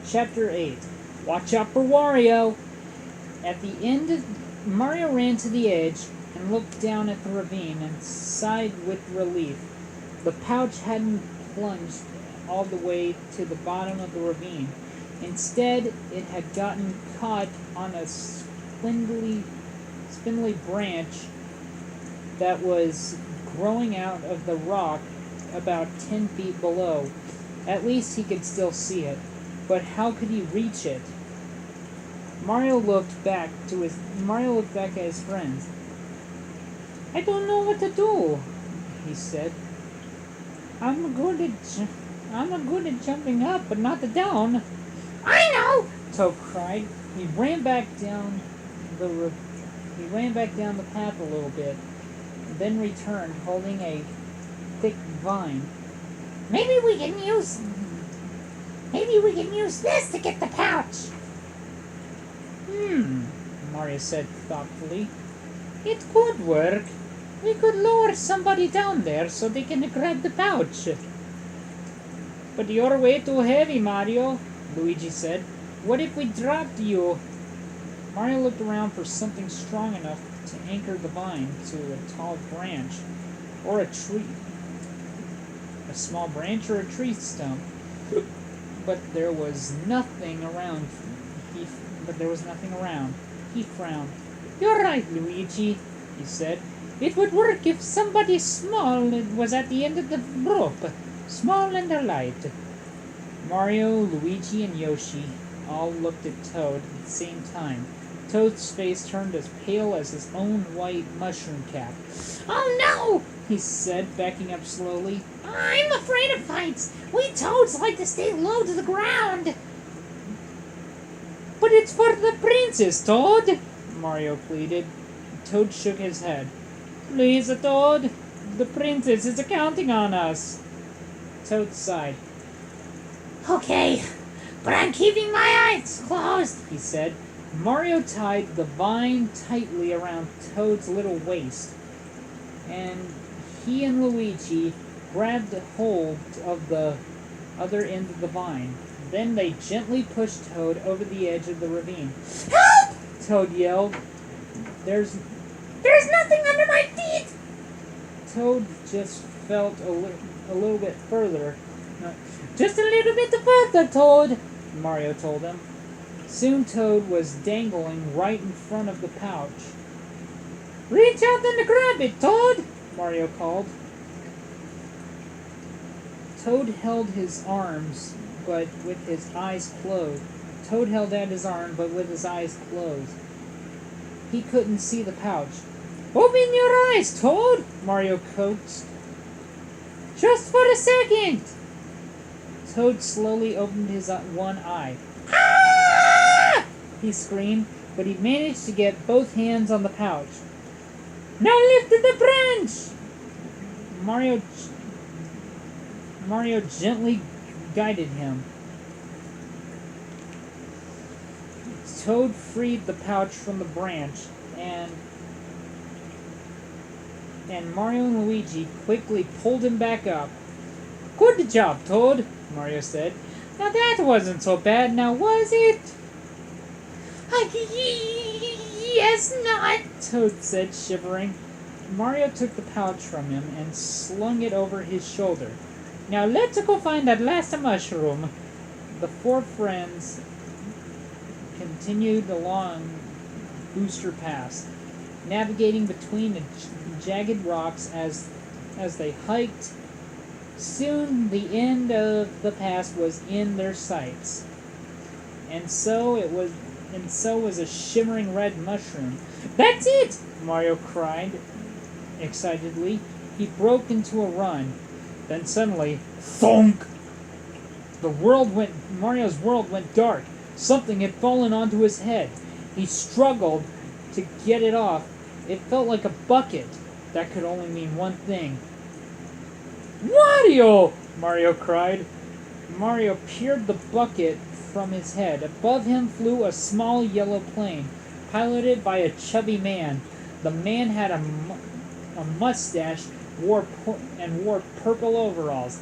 Chapter 8. Watch out for Wario! At the end, Mario ran to the edge and looked down at the ravine and sighed with relief. The pouch hadn't plunged all the way to the bottom of the ravine. Instead, it had gotten caught on a spindly branch that was growing out of the rock about 10 feet below. At least he could still see it. But how could he reach it? Mario looked back at his friends. I don't know what to do, he said. I'm good at jumping up, but not down. I know! Toad cried. He ran back down the path a little bit, and then returned holding a thick vine. Maybe we can use this to get the pouch. Mario said thoughtfully. It could work. We could lower somebody down there so they can grab the pouch. But you're way too heavy, Mario, Luigi said. What if we dropped you? Mario looked around for something strong enough to anchor the vine to a tall branch or a tree. A small branch or a tree stump. But there was nothing around. He frowned. You're right, Luigi, he said. It would work if somebody small was at the end of the rope. Small and light. Mario, Luigi, and Yoshi all looked at Toad at the same time. Toad's face turned as pale as his own white mushroom cap. Oh no! He said, backing up slowly. I'm afraid of heights. We Toads like to stay low to the ground. But it's for the princess, Toad, Mario pleaded. Toad shook his head. Please, Toad. The princess is counting on us. Toad sighed. Okay, but I'm keeping my eyes closed, he said. Mario tied the vine tightly around Toad's little waist, and he and Luigi grabbed hold of the other end of the vine. Then they gently pushed Toad over the edge of the ravine. Help! Toad yelled. There's nothing under my feet! Toad just felt a little bit further. Just a little bit further, Toad, Mario told him. Soon Toad was dangling right in front of the pouch. Reach out and grab it, Toad, Mario called. Toad held his arms, but with his eyes closed. Toad held out his arm, but with his eyes closed. He couldn't see the pouch. Open your eyes, Toad, Mario coaxed. Just for a second. Toad slowly opened his one eye. Ah! He screamed, but he managed to get both hands on the pouch. Now lift the branch! Mario gently guided him. Toad freed the pouch from the branch, and Mario and Luigi quickly pulled him back up. Good job, Toad, Mario said. Now that wasn't so bad, now was it? Yes, not, Toad said, shivering. Mario took the pouch from him and slung it over his shoulder. Now let's go find that last mushroom. The four friends continued along Booster Pass, navigating between the jagged rocks as they hiked. Soon the end of the pass was in their sights, and so was a shimmering red mushroom. That's it! Mario cried excitedly. He broke into a run. Then suddenly, thunk! Mario's world went dark. Something had fallen onto his head. He struggled to get it off. It felt like a bucket. That could only mean one thing. Wario! Mario cried. Mario peered the bucket from his head. Above him flew a small yellow plane, piloted by a chubby man. The man had a mustache and wore purple overalls.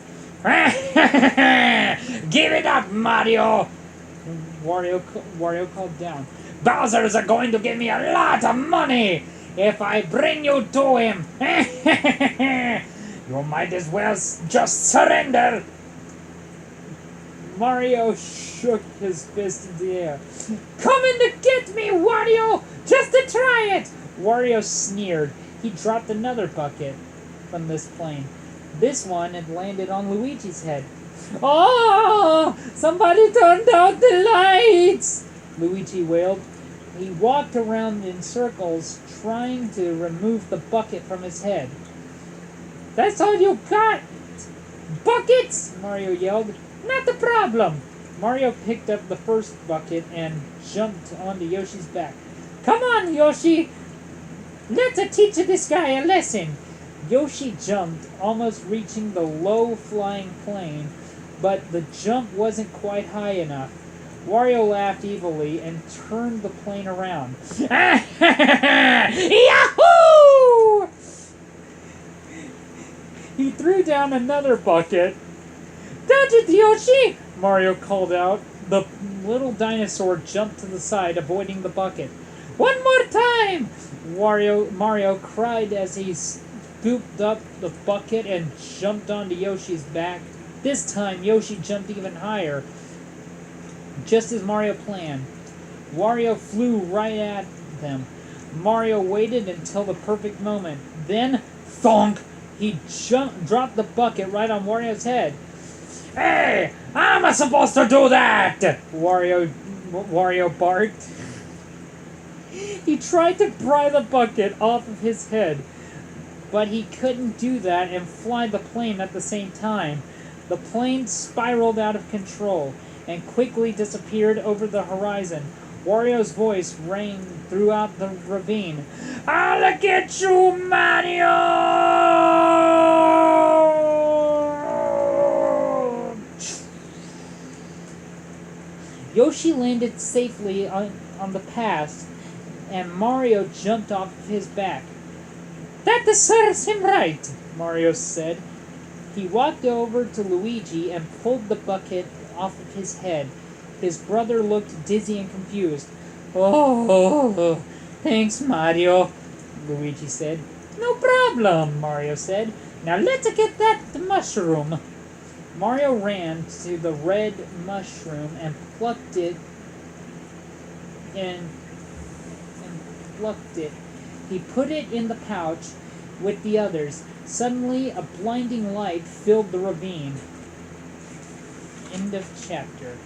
Give it up, Mario! Wario called down. Bowser's are going to give me a lot of money if I bring you to him. You might as well just surrender. Mario shook his fist in the air. Coming to get me, Wario! Just to try it! Wario sneered. He dropped another bucket from this plane. This one had landed on Luigi's head. Oh! Somebody turned out the lights! Luigi wailed. He walked around in circles, trying to remove the bucket from his head. That's all you got? Buckets! Mario yelled. Not the problem! Mario picked up the first bucket and jumped onto Yoshi's back. Come on, Yoshi! Let's teach this guy a lesson! Yoshi jumped, almost reaching the low-flying plane, but the jump wasn't quite high enough. Wario laughed evilly and turned the plane around. Yahoo! He threw down another bucket. Dodge it, Yoshi! Mario called out. The little dinosaur jumped to the side, avoiding the bucket. One more time! Mario cried as he scooped up the bucket and jumped onto Yoshi's back. This time, Yoshi jumped even higher, just as Mario planned. Wario flew right at them. Mario waited until the perfect moment. Then, thonk! He dropped the bucket right on Wario's head. Hey! How am I supposed to do that? Wario barked. He tried to pry the bucket off of his head, but he couldn't do that and fly the plane at the same time. The plane spiraled out of control and quickly disappeared over the horizon. Wario's voice rang throughout the ravine. I'll get you, Mario! Yoshi landed safely on the pass, and Mario jumped off of his back. That serves him right, Mario said. He walked over to Luigi and pulled the bucket off of his head. His brother looked dizzy and confused. Oh, thanks, Mario, Luigi said. No problem, Mario said. Now let's get that mushroom. Mario ran to the red mushroom and plucked it. He put it in the pouch with the others. Suddenly, a blinding light filled the ravine. End of chapter.